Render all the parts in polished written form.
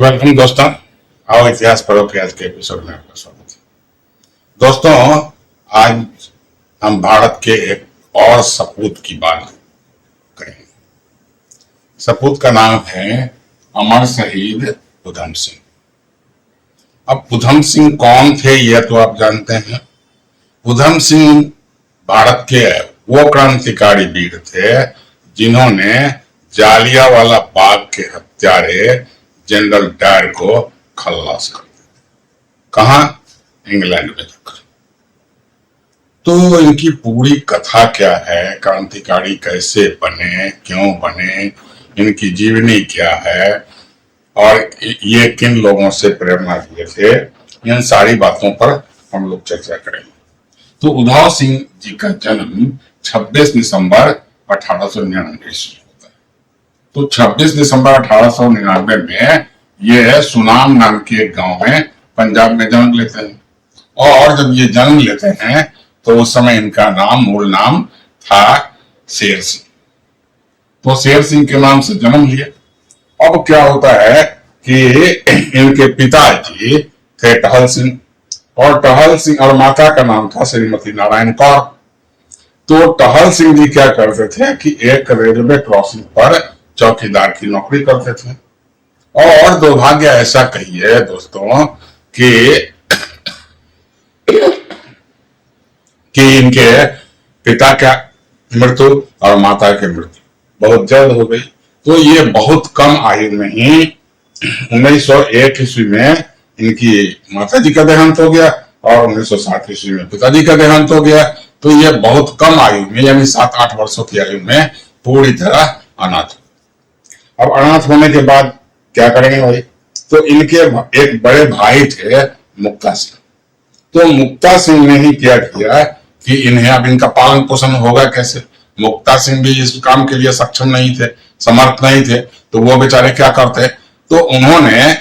Welcome दोस्तों, आओ इतिहास पढ़ो के आज के एपिसोड में आपका स्वागत है। दोस्तों, आज हम भारत के एक और सपूत की बात करेंगे। सपूत का नाम है अमर शहीद उधम सिंह। अब उधम सिंह कौन थे यह तो आप जानते हैं। उधम सिंह भारत के वो क्रांतिकारी वीर थे जिन्होंने जालियांवाला बाग के हत्यारे जनरल डायर को खल्लास कर दिया। कहां? इंग्लैंड में जाकर। तो इनकी पूरी कथा क्या है, क्रांतिकारी कैसे बने, क्यों बने, इनकी जीवनी क्या है और ये किन लोगों से प्रेरणा लिए थे, इन सारी बातों पर हम लोग चर्चा करेंगे। तो उधम सिंह जी का जन्म 26 दिसंबर 1899 ईस्वी होता है। तो 26 दिसंबर 1899 में ये सुनाम नाम के एक गांव में पंजाब में जन्म लेते हैं। और जब ये जन्म लेते हैं तो उस समय इनका मूल नाम था शेर सिंह। तो शेर सिंह के नाम से जन्म लिया। अब क्या होता है कि इनके पिताजी थे टहल सिंह, और टहल सिंह और माता का नाम था श्रीमती नारायण कौर। तो टहल सिंह जी क्या करते थे कि एक रेलवे क्रॉसिंग पर चौकीदार की नौकरी करते थे। और दुर्भाग्य ऐसा कहिए दोस्तों कि इनके पिता का मृत्यु और माता की मृत्यु बहुत जल्द हो गई। तो ये बहुत कम आयु में ही 1901 ईस्वी में इनकी माता जी का देहांत हो गया और 1960 ईस्वी में पिताजी का देहांत हो गया। तो ये बहुत कम आयु में, यानी 7-8 वर्षों की आयु में पूरी तरह अनाथ। अब अनाथ होने के बाद क्या करेंगे भाई? तो इनके एक बड़े भाई थे मुक्ता सिंह। तो मुक्ता सिंह ने ही क्या किया कि इन्हें, अब इनका पालन पोषण होगा कैसे? मुक्ता सिंह भी इस काम के लिए सक्षम नहीं थे, समर्थ नहीं थे। तो वो बेचारे क्या करते? तो उन्होंने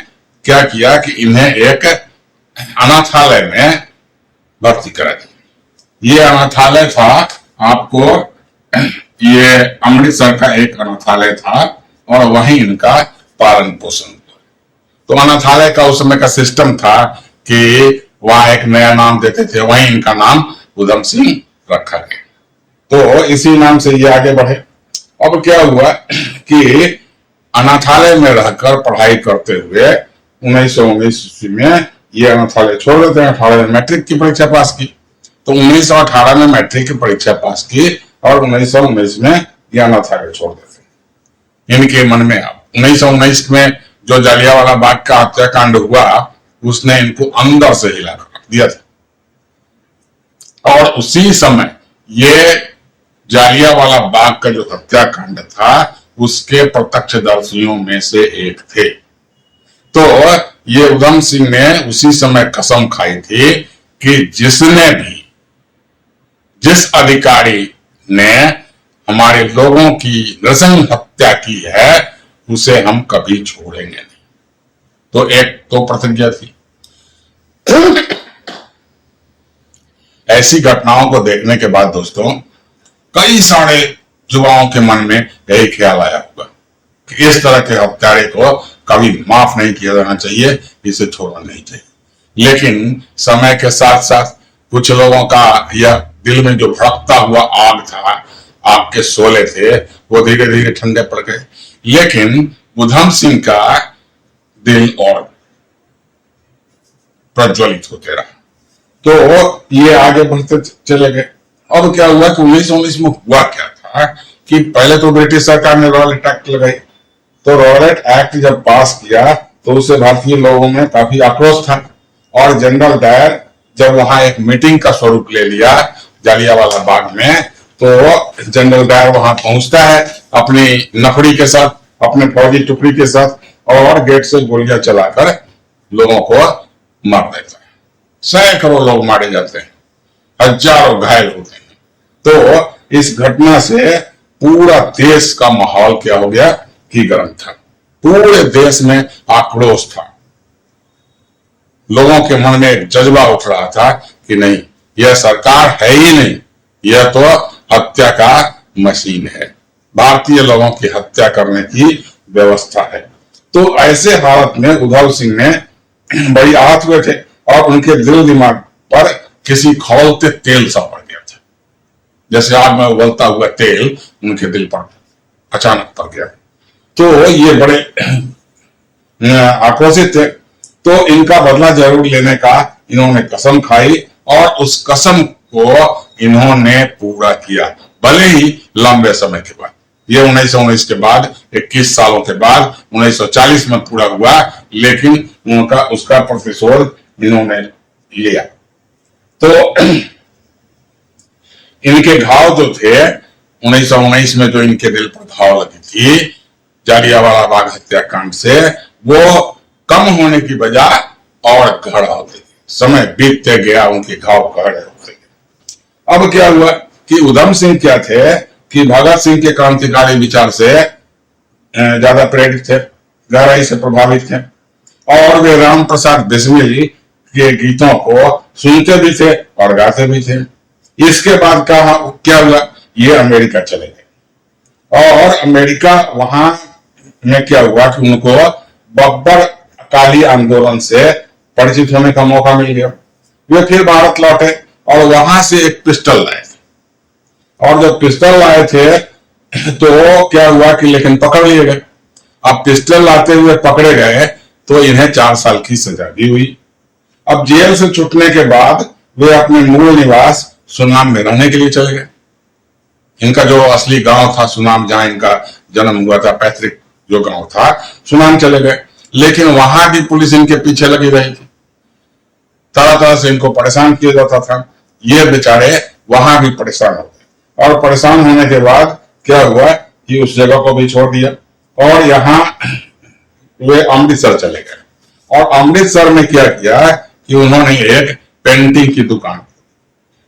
क्या किया कि इन्हें एक अनाथालय में भर्ती करा दिया। ये अनाथालय था, आपको ये अमृतसर का एक अनाथालय था और वहीं इनका पालन पोषण। तो अनाथालय का उस समय का सिस्टम था कि वहां एक नया नाम देते थे, वहीं इनका नाम उधम सिंह रखा गया। तो इसी नाम से ये आगे बढ़े। अब क्या हुआ कि अनाथालय में रहकर पढ़ाई करते हुए 1919 ईस्वी में ये अनाथालय छोड़ देते हैं। 18 में मैट्रिक की परीक्षा पास की। तो 1918 में मैट्रिक की परीक्षा पास की और 1919 में ये अनाथालय छोड़ देते हैं। इनके मन में अब 1919 में जो जालियांवाला बाग का हत्याकांड हुआ उसने इनको अंदर से हिला कर रख दिया था। और उसी समय ये जालियांवाला बाग का जो हत्याकांड था उसके प्रत्यक्षदर्शियों में से एक थे। तो ये उधम सिंह ने उसी समय कसम खाई थी कि जिस अधिकारी ने हमारे लोगों की नृशंस हत्या की है उसे हम कभी छोड़ेंगे नहीं। तो एक तो प्रतिज्ञा थी। ऐसी घटनाओं को देखने के बाद दोस्तों कई सारे युवाओं के मन में यही ख्याल आया होगा कि इस तरह के हत्यारे को कभी माफ नहीं किया जाना चाहिए, इसे छोड़ना नहीं चाहिए। लेकिन समय के साथ साथ कुछ लोगों का यह दिल में जो भड़कता हुआ आग था, आग के शोले थे, वो धीरे धीरे ठंडे पड़ गए। लेकिन उधम सिंह का दिल और प्रज्वलित होते रहा। तो ये आगे बढ़ते चले गए। अब क्या हुआ कि 1919 में हुआ क्या था कि पहले तो ब्रिटिश सरकार ने रॉयलेट एक्ट लगाई। तो रॉयलेट एक्ट जब पास किया तो उससे भारतीय लोगों में काफी आक्रोश था। और जनरल डायर जब वहां एक मीटिंग का स्वरूप ले लिया जालियांवाला बाग में, तो जनरल डायर वहां पहुंचता है अपनी नफरी के साथ, अपने फौजी टुकड़ी के साथ, और गेट से गोलियां चलाकर लोगों को मार देता है। सैकड़ों लोग मारे जाते हैं, हजारों घायल होते हैं। तो इस घटना से पूरा देश का माहौल क्या हो गया कि गर्म था। पूरे देश में आक्रोश था। लोगों के मन में एक जज्बा उठ रहा था कि नहीं, यह सरकार है ही नहीं, यह तो हत्या का मशीन है, भारतीय लोगों की हत्या करने की व्यवस्था है। तो ऐसे हालत में उधम सिंह ने बड़ी आहत हुए थे और उनके दिल दिमाग पर किसी खौलते तेल सा पड़ गया था, जैसे आग में उबलता हुआ तेल उनके दिल पर अचानक पड़ गया। तो ये बड़े आक्रोशित थे। तो इनका बदला जरूर लेने का इन्होंने कसम खाई और उस कसम को इन्होंने पूरा किया, भले ही लंबे समय के बाद। ये 1919 के बाद 21 सालों के बाद 1940 में पूरा हुआ, लेकिन उनका उसका प्रतिशोध इन्होंने लिया। तो इनके घाव जो थे 1919 में, जो इनके दिल पर घाव लगी थी जालियांवाला बाग हत्याकांड से, वो कम होने की बजाय और गहरा होते गए। समय बीतते गया, उनके घाव गहरे होते गए। अब क्या हुआ कि उधम सिंह क्या थे कि भगत सिंह के क्रांतिकारी विचार से ज्यादा प्रेरित थे, गहराई से प्रभावित थे, और वे राम प्रसाद बिस्मिल के गीतों को सुनते भी थे और गाते भी थे। इसके बाद क्या हुआ, ये अमेरिका चले गए और अमेरिका वहां में क्या हुआ कि उनको बब्बर अकाली आंदोलन से परिचित होने का मौका मिल गया। वे फिर भारत लौटे और वहां से एक पिस्टल लाए थे, और जब पिस्टल लाए थे तो क्या हुआ कि लेकिन पकड़ लिए गए। अब पिस्टल लाते हुए पकड़े गए तो इन्हें 4 साल की सजा भी हुई। अब जेल से छूटने के बाद वे अपने मूल निवास सुनाम में रहने के लिए चले गए। इनका जो असली गांव था सुनाम, जहां इनका जन्म हुआ था, पैतृक जो गांव था, सुनाम चले गए। लेकिन वहां भी पुलिस इनके पीछे लगी रही थी, तरह तरह से इनको परेशान किया जाता था। ये बेचारे वहां भी परेशान हो गए, और परेशान होने के बाद क्या हुआ कि उस जगह को भी छोड़ दिया और यहाँ वे अमृतसर चले गए। और अमृतसर में क्या किया कि उन्होंने एक पेंटिंग की दुकान,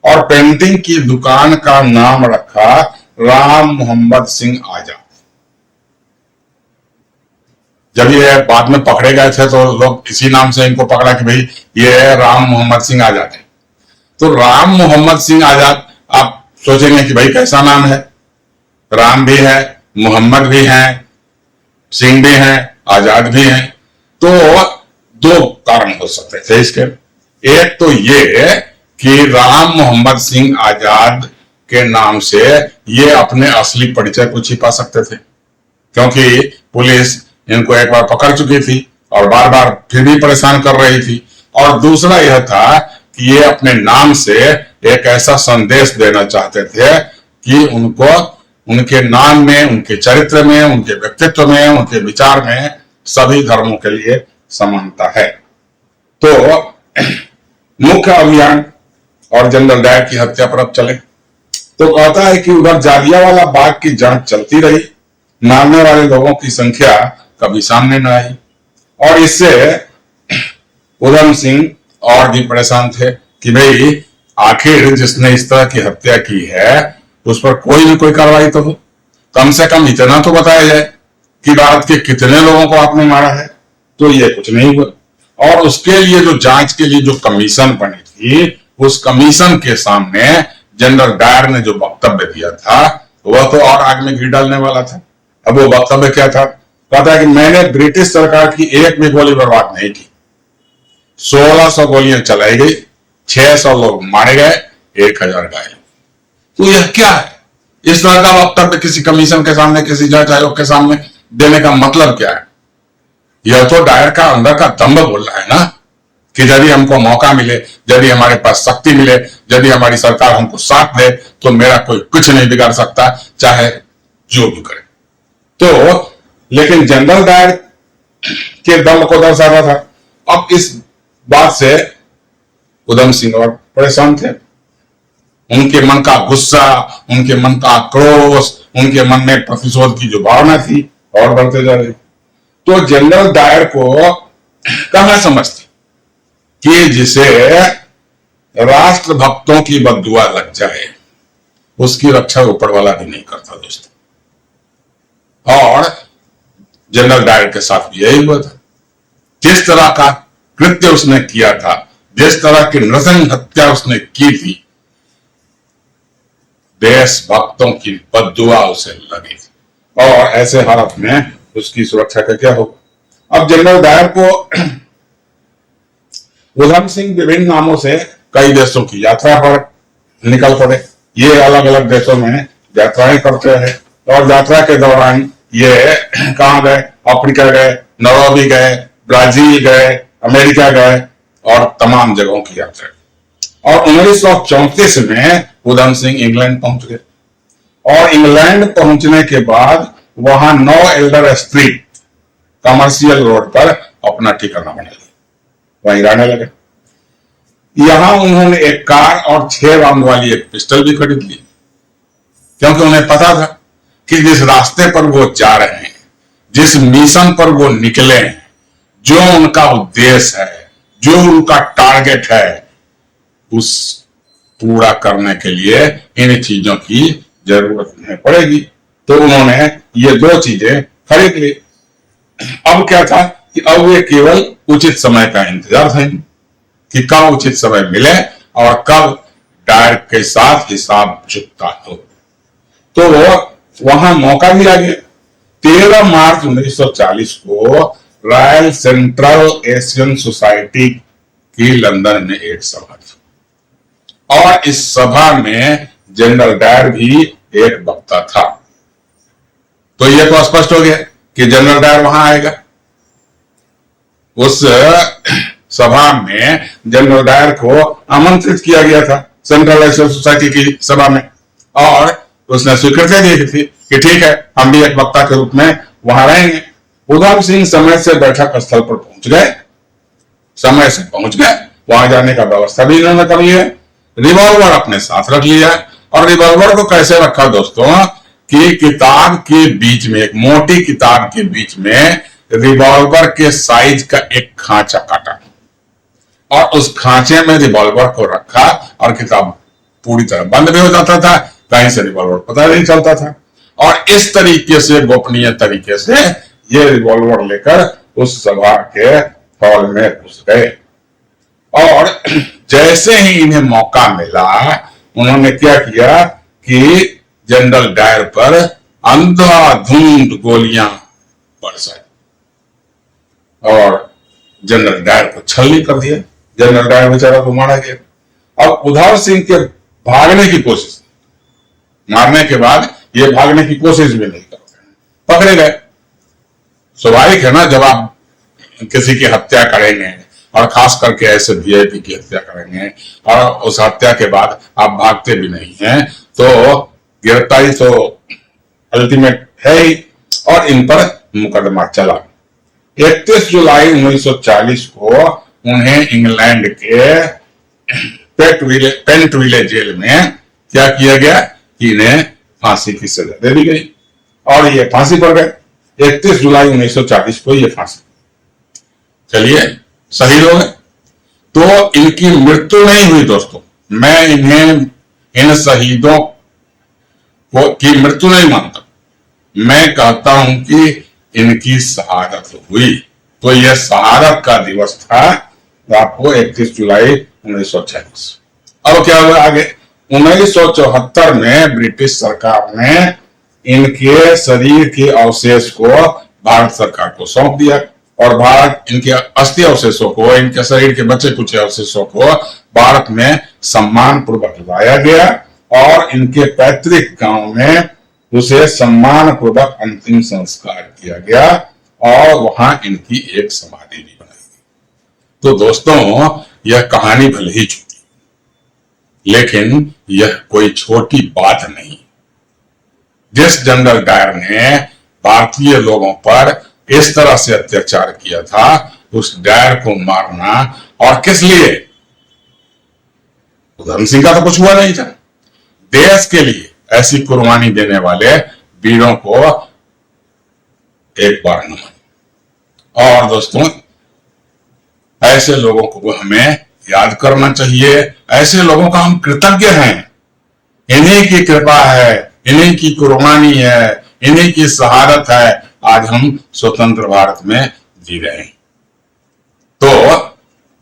और पेंटिंग की दुकान का नाम रखा राम मोहम्मद सिंह आजाद। जब ये बाद में पकड़े गए थे तो लोग इसी नाम से इनको पकड़ा कि भाई ये राम मोहम्मद सिंह आजाद है। तो राम मोहम्मद सिंह आजाद, आप सोचेंगे कि भाई कैसा नाम है, राम भी है, मोहम्मद भी है, सिंह भी है, आजाद भी है। तो 2 कारण हो सकते थे इसके। एक तो ये कि राम मोहम्मद सिंह आजाद के नाम से ये अपने असली परिचय को छिपा सकते थे, क्योंकि पुलिस इनको एक बार पकड़ चुकी थी और बार बार फिर भी परेशान कर रही थी। और दूसरा यह था कि ये अपने नाम से एक ऐसा संदेश देना चाहते थे कि उनको उनके नाम में, उनके चरित्र में, उनके व्यक्तित्व में, उनके विचार में सभी धर्मों के लिए समानता है। तो मुख्य अभियान और जनरल डायर की हत्या पर अब चले। तो कहता है कि उधर जालियांवाला बाग की जांच चलती रही, मारने वाले लोगों की संख्या कभी सामने न आई, और इससे उधम सिंह और भी परेशान थे कि भाई आखिर जिसने इस तरह की हत्या की है उस पर कोई न कोई कार्रवाई तो हो, कम से कम इतना तो बताया जाए कि भारत के कितने लोगों को आपने मारा है। तो ये कुछ नहीं हुआ, और उसके लिए जो जांच के लिए जो कमीशन बनी थी, उस कमीशन के सामने जनरल डायर ने जो वक्तव्य दिया था वह तो और आग में घी डालने वाला था। अब वो वक्तव्य क्या था? कहता है कि मैंने ब्रिटिश सरकार की एक भी गोली बर्बाद नहीं की, 1600 गोलियां चलाई गई, 600 लोग मारे गए, 1000 घायल। तो यह क्या है? इस तरह का वक्तव्य किसी कमीशन के सामने, किसी जांच आयोग के सामने देने का मतलब क्या है? यह तो डायर का अंदर का दम्भ बोल रहा है ना, कि यदि हमको मौका मिले, यदि हमारे पास शक्ति मिले, यदि हमारी सरकार हमको साथ दे तो मेरा कोई कुछ नहीं बिगाड़ सकता, चाहे जो भी करे। तो लेकिन जनरल डायर के दम को दर्शाता था। अब इस बात से उधम सिंह और परेशान थे। उनके मन का गुस्सा, उनके मन का क्रोध, उनके मन में प्रतिशोध की जो भावना थी और बढ़ते जा रही। तो जनरल डायर को कहां समझती कि जिसे राष्ट्र भक्तों की बद्दुआ लग जाए उसकी रक्षा ऊपर वाला भी नहीं करता दोस्तों। और जनरल डायर के साथ भी यही हुआ था। जिस तरह का कृत्य उसने किया था, जिस तरह की नृशंस हत्या उसने की थी, देशभक्तों की बद्दुआ उसे लगी थी। और ऐसे हालत में उसकी सुरक्षा का क्या होगा? अब जनरल डायर को उधम सिंह विभिन्न नामों से कई देशों की यात्रा पर निकल पड़े। ये अलग अलग देशों में यात्राएं करते हैं और यात्रा के दौरान ये कहाँ गए, अफ्रीका गए, नैरोबी गए, ब्राजील गए, अमेरिका गए और तमाम जगहों की यात्रा। और 1934 में उधम सिंह इंग्लैंड पहुंच गए और इंग्लैंड पहुंचने के बाद वहां 9 एल्डर स्ट्रीट कमर्शियल रोड पर अपना ठिकाना बना लिया, वहीं रहने लगे। यहां उन्होंने एक कार और 6 राउंड वाली एक पिस्टल भी खरीद ली, क्योंकि उन्हें पता था कि जिस रास्ते पर वो जा रहे हैं, जिस मिशन पर वो निकले हैं, जो उनका उद्देश्य है, जो उनका टारगेट है, उस पूरा करने के लिए इन चीजों की जरूरत नहीं पड़ेगी। तो उन्होंने ये 2 चीजें खरीद ली। अब क्या था कि अब वे केवल उचित समय का इंतजार थे कि कब उचित समय मिले और कब डायर के साथ हिसाब चुकता हो। तो वहां मौका भी आ गया। 13 मार्च 1940 को रॉयल सेंट्रल एशियन सोसाइटी की लंदन में एक सभा थी और इस सभा में जनरल डायर भी एक वक्ता था। तो यह तो स्पष्ट हो गया कि जनरल डायर वहां आएगा। उस सभा में जनरल डायर को आमंत्रित किया गया था सेंट्रल एशियन सोसाइटी की सभा में, और उसने स्वीकृति दी थी कि ठीक है, हम भी एक वक्ता के रूप में वहां रहेंगे। उधम सिंह समय से बैठक स्थल पर पहुंच गए, समय से पहुंच गए। वहां जाने का व्यवस्था भी इन्होंने कर लिया। रिवॉल्वर अपने साथ रख लिया और रिवॉल्वर को कैसे रखा दोस्तों कि किताब के बीच में, एक मोटी किताब के बीच में रिवॉल्वर के साइज का एक खांचा काटा और उस खांचे में रिवॉल्वर को रखा और किताब पूरी तरह बंद भी हो जाता था, कहीं से रिवॉल्वर पता नहीं चलता था। और इस तरीके से, गोपनीय तरीके से ये रिवॉल्वर लेकर उस सभा के हॉल में घुस गए और जैसे ही इन्हें मौका मिला, उन्होंने क्या किया कि जनरल डायर पर अंधाधुंध गोलियां बरसाई और जनरल डायर को छलनी कर दिया। जनरल डायर बेचारा को मारा गया। अब उधम सिंह के भागने की कोशिश, मारने के बाद ये भागने की कोशिश भी नहीं करते, पकड़े गए। स्वाभाविक है ना, जब आप किसी की हत्या करेंगे और खास करके ऐसे वीआईपी की हत्या करेंगे और उस हत्या के बाद आप भागते भी नहीं हैं, तो गिरफ्तारी तो अल्टीमेट है ही। और इन पर मुकदमा चला। 31 जुलाई 1940 को उन्हें इंग्लैंड के पेंटविले जेल में क्या किया गया कि इन्हें फांसी की सजा दे दी गई और ये फांसी पर गए। 31 जुलाई 1940 को ये फांसी, चलिए, शहीद हो गए। तो इनकी मृत्यु नहीं हुई दोस्तों। मैं इन्हें, इन शहीदों को की मृत्यु नहीं मानता, मैं कहता हूं कि इनकी शहादत हुई। तो यह शहादत का दिवस था आपको 31 जुलाई 1940। अब क्या हुआ आगे? 1974 में ब्रिटिश सरकार ने इनके शरीर के अवशेष को भारत सरकार को सौंप दिया और भारत इनके अस्थि अवशेषों को, इनके शरीर के बचे कुछ अवशेषों को भारत में सम्मान पूर्वक लाया गया और इनके पैतृक गांव में उसे सम्मान पूर्वक अंतिम संस्कार किया गया और वहां इनकी एक समाधि भी बनाई गई। तो दोस्तों, यह कहानी भले ही छोटी, लेकिन यह कोई छोटी बात नहीं। जिस जनरल डायर ने भारतीय लोगों पर इस तरह से अत्याचार किया था, उस डायर को मारना, और किस लिए? उधम सिंह का तो कुछ हुआ नहीं था। देश के लिए ऐसी कुर्बानी देने वाले वीरों को एक बार नमन। और दोस्तों, ऐसे लोगों को हमें याद करना चाहिए। ऐसे लोगों का हम कृतज्ञ हैं। इन्हीं की कृपा है, इन्हीं की कुर्बानी है, इन्हीं की शहादत है, आज हम स्वतंत्र भारत में जी रहे हैं। तो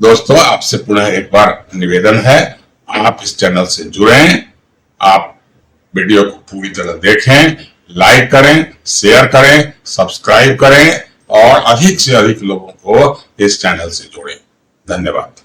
दोस्तों, आपसे पुनः एक बार निवेदन है, आप इस चैनल से जुड़ें, आप वीडियो को पूरी तरह देखें, लाइक करें, शेयर करें, सब्सक्राइब करें और अधिक से अधिक लोगों को इस चैनल से जोड़ें। धन्यवाद।